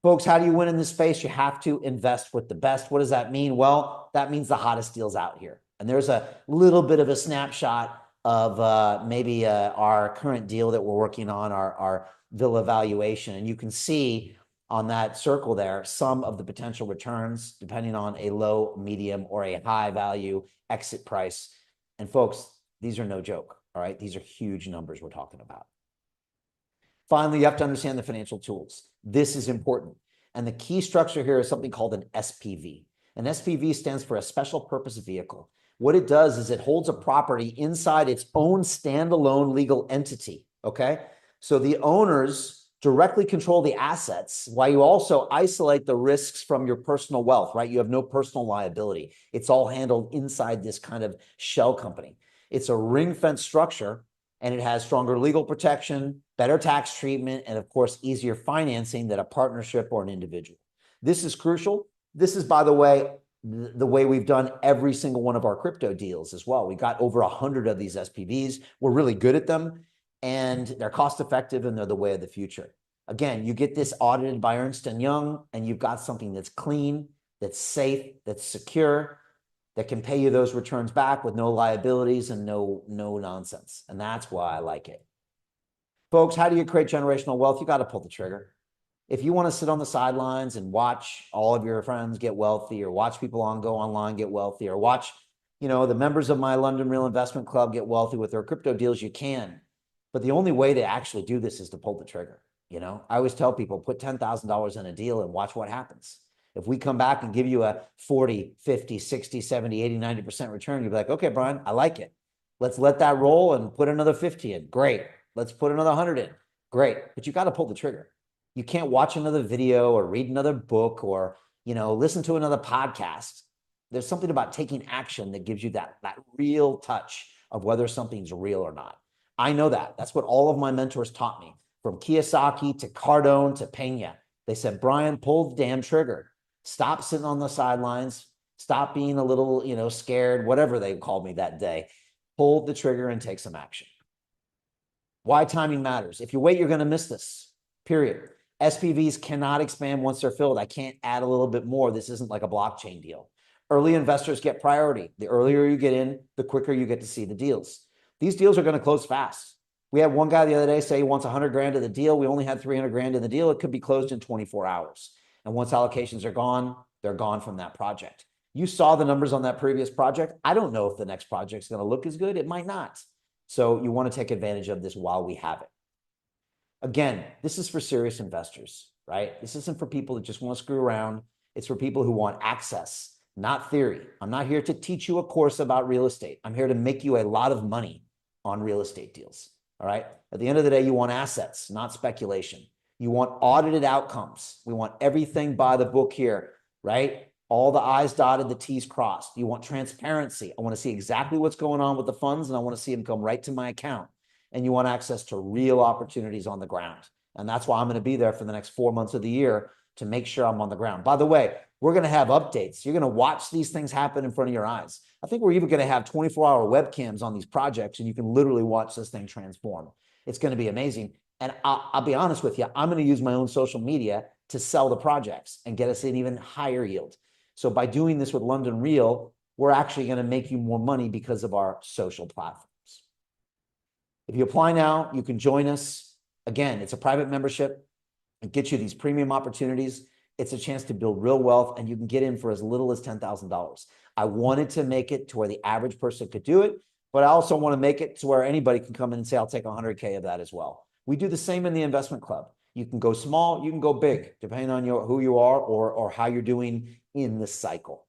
Folks, how do you win in this space? You have to invest with the best. What does that mean? Well, that means the hottest deals out here. And there's a little bit of a snapshot of maybe our current deal that we're working on, our villa valuation. And you can see on that circle there some of the potential returns depending on a low, medium, or a high value exit price. And folks, these are no joke, all right? These are huge numbers we're talking about. Finally, you have to understand the financial tools. This is important. And the key structure here is something called an SPV. An SPV stands for a special purpose vehicle. What it does is it holds a property inside its own standalone legal entity, okay? So the owners directly control the assets while you also isolate the risks from your personal wealth, right? You have no personal liability. It's all handled inside this kind of shell company. It's a ring-fence structure, and it has stronger legal protection, better tax treatment, and of course, easier financing than a partnership or an individual. This is crucial. This is, by the way we've done every single one of our crypto deals as well. We got over 100 of these SPVs. We're really good at them, and they're cost effective, and they're the way of the future. Again, you get this audited by Ernst & Young, and you've got something that's clean, that's safe, that's secure, that can pay you those returns back with no liabilities and no nonsense. And that's why I like it. Folks, how do you create generational wealth? You got to pull the trigger. If you want to sit on the sidelines and watch all of your friends get wealthy, or watch people go online get wealthy, or watch, the members of my London Real Investment Club get wealthy with their crypto deals, you can. But the only way to actually do this is to pull the trigger. I always tell people, put $10,000 in a deal and watch what happens. If we come back and give you a 40, 50, 60, 70, 80, 90% return, you'll be like, okay, Brian, I like it. Let's let that roll and put another 50 in. Great. Let's put another 100 in. Great. But you got to pull the trigger. You can't watch another video or read another book or, listen to another podcast. There's something about taking action that gives you that real touch of whether something's real or not. I know that. That's what all of my mentors taught me, from Kiyosaki to Cardone to Pena. They said, Brian, pull the damn trigger. Stop sitting on the sidelines. Stop being a little, scared, whatever they called me that day. Pull the trigger and take some action. Why timing matters. If you wait, you're going to miss this, period. SPVs cannot expand once they're filled. I can't add a little bit more. This isn't like a blockchain deal. Early investors get priority. The earlier you get in, the quicker you get to see the deals. These deals are going to close fast. We had one guy the other day say he wants 100 grand in the deal. We only had 300 grand in the deal. It could be closed in 24 hours. And once allocations are gone, they're gone from that project. You saw the numbers on that previous project. I don't know if the next project's going to look as good. It might not. So you want to take advantage of this while we have it. Again, this is for serious investors, right? This isn't for people that just want to screw around. It's for people who want access, not theory. I'm not here to teach you a course about real estate. I'm here to make you a lot of money on real estate deals, all right? At the end of the day, you want assets, not speculation. You want audited outcomes. We want everything by the book here, right? All the I's dotted, the T's crossed. You want transparency. I want to see exactly what's going on with the funds, and I want to see them come right to my account. And you want access to real opportunities on the ground. And that's why I'm going to be there for the next 4 months of the year to make sure I'm on the ground. By the way, we're going to have updates. You're going to watch these things happen in front of your eyes. I think we're even going to have 24-hour webcams on these projects, and you can literally watch this thing transform. It's going to be amazing. And I'll be honest with you, I'm going to use my own social media to sell the projects and get us an even higher yield. So by doing this with London Real, we're actually going to make you more money because of our social platforms. If you apply now, you can join us. Again, it's a private membership. It gets you these premium opportunities. It's a chance to build real wealth, and you can get in for as little as $10,000. I wanted to make it to where the average person could do it, but I also want to make it to where anybody can come in and say, I'll take 100K of that as well. We do the same in the investment club. You can go small, you can go big, depending on who you are or how you're doing in this cycle.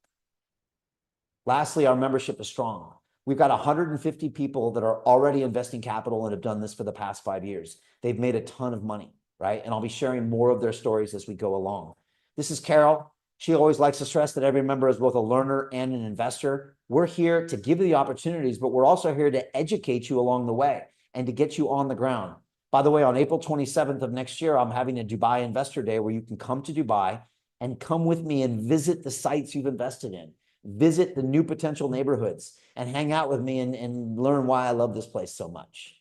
Lastly, our membership is strong. We've got 150 people that are already investing capital and have done this for the past 5 years. They've made a ton of money, right? And I'll be sharing more of their stories as we go along. This is Carol. She always likes to stress that every member is both a learner and an investor. We're here to give you the opportunities, but we're also here to educate you along the way and to get you on the ground. By the way, on April 27th of next year, I'm having a Dubai Investor Day where you can come to Dubai and come with me and visit the sites you've invested in, visit the new potential neighborhoods, and hang out with me and learn why I love this place so much.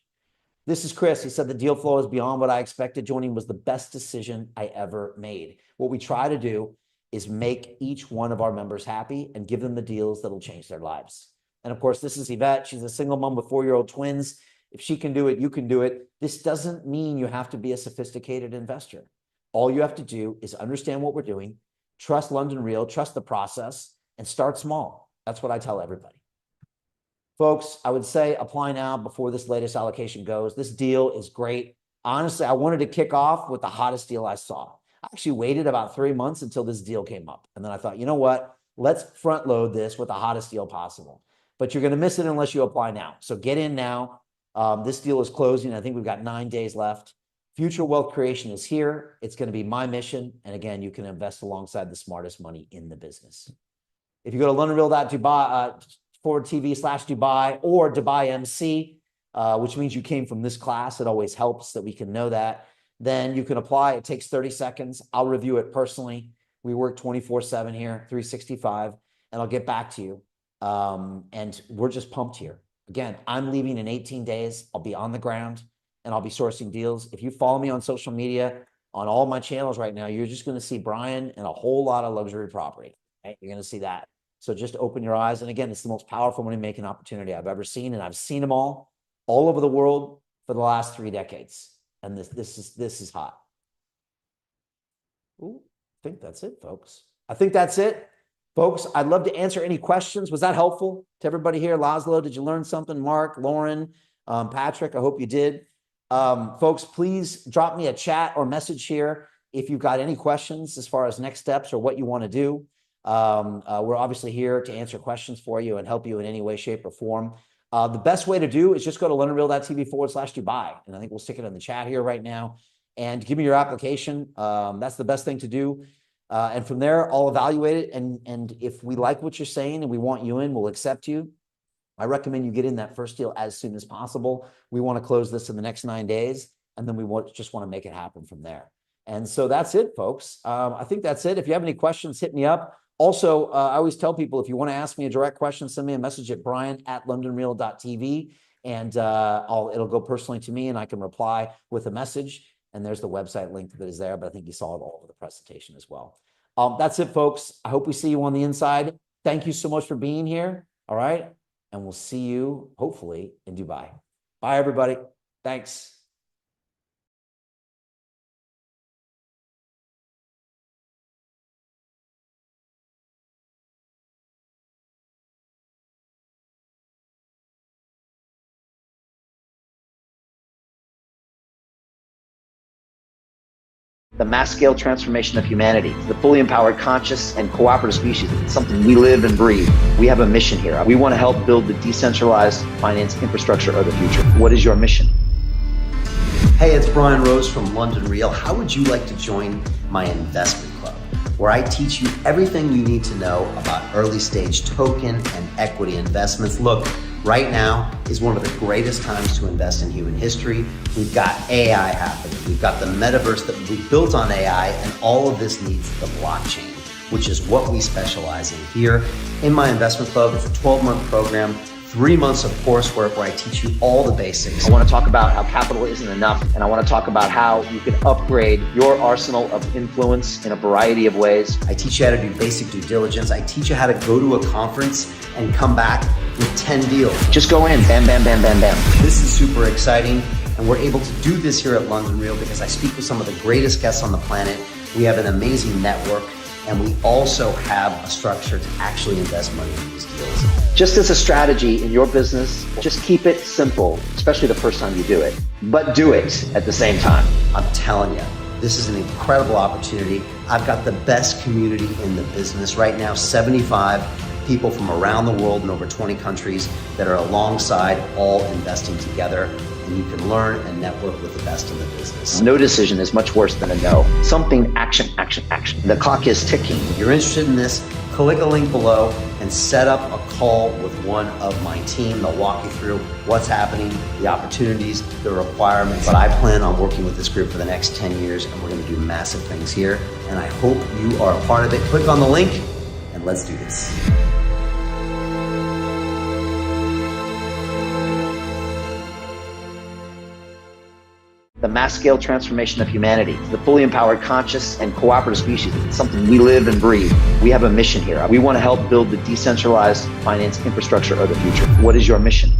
This is Chris. He said the deal flow is beyond what I expected. Joining was the best decision I ever made. What we try to do is make each one of our members happy and give them the deals that'll change their lives. And of course, this is Yvette. She's a single mom with 4-year-old twins. If she can do it, you can do it. This doesn't mean you have to be a sophisticated investor. All you have to do is understand what we're doing, trust London Real, trust the process, and start small. That's what I tell everybody. Folks, I would say apply now before this latest allocation goes. This deal is great. Honestly, I wanted to kick off with the hottest deal I saw. I actually waited about 3 months until this deal came up. And then I thought, you know what? Let's front load this with the hottest deal possible. But you're going to miss it unless you apply now. So get in now. This deal is closing. I think we've got 9 days left. Future wealth creation is here. It's going to be my mission. And again, you can invest alongside the smartest money in the business. If you go to londonreal.TV/Dubai or Dubai MC, which means you came from this class, it always helps that we can know that. Then you can apply. It takes 30 seconds. I'll review it personally. We work 24/7 here, 365, and I'll get back to you. And we're just pumped here. Again, I'm leaving in 18 days. I'll be on the ground and I'll be sourcing deals. If you follow me on social media, on all my channels right now, you're just going to see Brian and a whole lot of luxury property. Right? You're going to see that. So just open your eyes. And again, it's the most powerful money-making opportunity I've ever seen. And I've seen them all over the world for the last 3 decades. And this is hot. Ooh, I think that's it, folks. I think that's it. Folks, I'd love to answer any questions. Was that helpful to everybody here? Laszlo, did you learn something? Mark, Lauren, Patrick, I hope you did. Folks, please drop me a chat or message here if you've got any questions as far as next steps or what you want to do. We're obviously here to answer questions for you and help you in any way, shape, or form. The best way to do is just go to londonreal.tv/Dubai. And I think we'll stick it in the chat here right now. And give me your application. That's the best thing to do. And from there, I'll evaluate it. And if we like what you're saying and we want you in, we'll accept you. I recommend you get in that first deal as soon as possible. We want to close this in the next 9 days. And then we just want to make it happen from there. And so that's it, folks. I think that's it. If you have any questions, hit me up. Also, I always tell people, if you want to ask me a direct question, send me a message at brian@londonreal.tv. And it'll go personally to me and I can reply with a message. And there's the website link that is there, but I think you saw it all over the presentation as well. That's it, folks. I hope we see you on the inside. Thank you so much for being here. All right. And we'll see you hopefully in Dubai. Bye, everybody. Thanks. The mass scale transformation of humanity, the fully empowered, conscious, and cooperative species. It's something we live and breathe. We have a mission here. We want to help build the decentralized finance infrastructure of the future. What is your mission? Hey, it's Brian Rose from London Real. How would you like to join my investment club, where I teach you everything you need to know about early stage token and equity investments? Look, right now is one of the greatest times to invest in human history. We've got AI happening. We've got the metaverse that we built on AI, and all of this needs the blockchain, which is what we specialize in here. In my investment club, it's a 12-month program 3 months of coursework where I teach you all the basics. I want to talk about how capital isn't enough, and I want to talk about how you can upgrade your arsenal of influence in a variety of ways. I teach you how to do basic due diligence. I teach you how to go to a conference and come back with 10 deals. Just go in, bam, bam, bam, bam, bam. This is super exciting, and we're able to do this here at London Real because I speak with some of the greatest guests on the planet. We have an amazing network, and we also have a structure to actually invest money in these deals. Just as a strategy in your business, just keep it simple, especially the first time you do it, but do it at the same time. I'm telling you, this is an incredible opportunity. I've got the best community in the business right now, 75 people from around the world in over 20 countries that are alongside, all investing together. And you can learn and network with the best in the business. No decision is much worse than a no. Something, action, action, action. The clock is ticking. If you're interested in this, click a link below and set up a call with one of my team. They'll walk you through what's happening, the opportunities, the requirements. But I plan on working with this group for the next 10 years, and we're going to do massive things here. And I hope you are a part of it. Click on the link and let's do this. The mass scale transformation of humanity, the fully empowered conscious and cooperative species. It's something we live and breathe. We have a mission here. We want to help build the decentralized finance infrastructure of the future. What is your mission?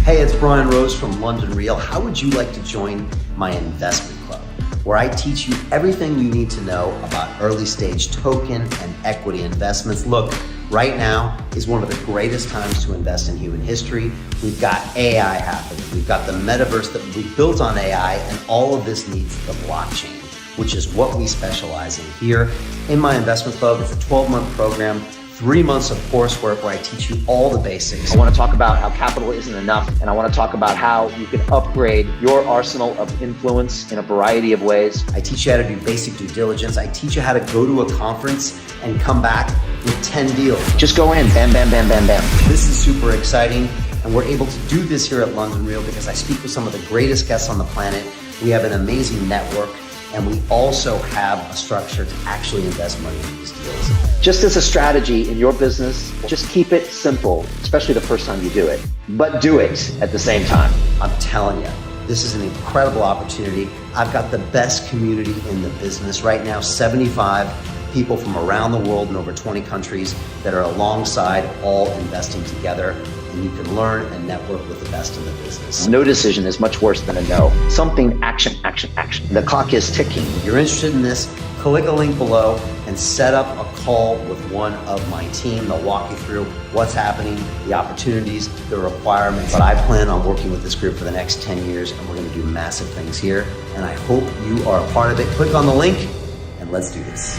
Hey, it's Brian Rose from London Real. How would you like to join my investment club, where I teach you everything you need to know about early stage token and equity investments? Look, right now is one of the greatest times to invest in human history. We've got AI happening. We've got the metaverse that we built on AI, and all of this needs the blockchain, which is what we specialize in here. In my investment club, it's a 12-month program, 3 months of coursework where I teach you all the basics. I want to talk about how capital isn't enough, and I want to talk about how you can upgrade your arsenal of influence in a variety of ways. I teach you how to do basic due diligence. I teach you how to go to a conference and come back with 10 deals. Just go in, bam, bam, bam, bam, bam. This is super exciting, and we're able to do this here at London Real because I speak with some of the greatest guests on the planet. We have an amazing network, and we also have a structure to actually invest money in these deals. Just as a strategy in your business, just keep it simple, especially the first time you do it, but do it at the same time. I'm telling you, this is an incredible opportunity. I've got the best community in the business right now, 75 people from around the world in over 20 countries that are alongside, all investing together. And you can learn and network with the best in the business. No decision is much worse than a no. Something, action, action, action. The clock is ticking. If you're interested in this, click a link below and set up a call with one of my team. They'll walk you through what's happening, the opportunities, the requirements. But I plan on working with this group for the next 10 years, and we're going to do massive things here. And I hope you are a part of it. Click on the link and let's do this.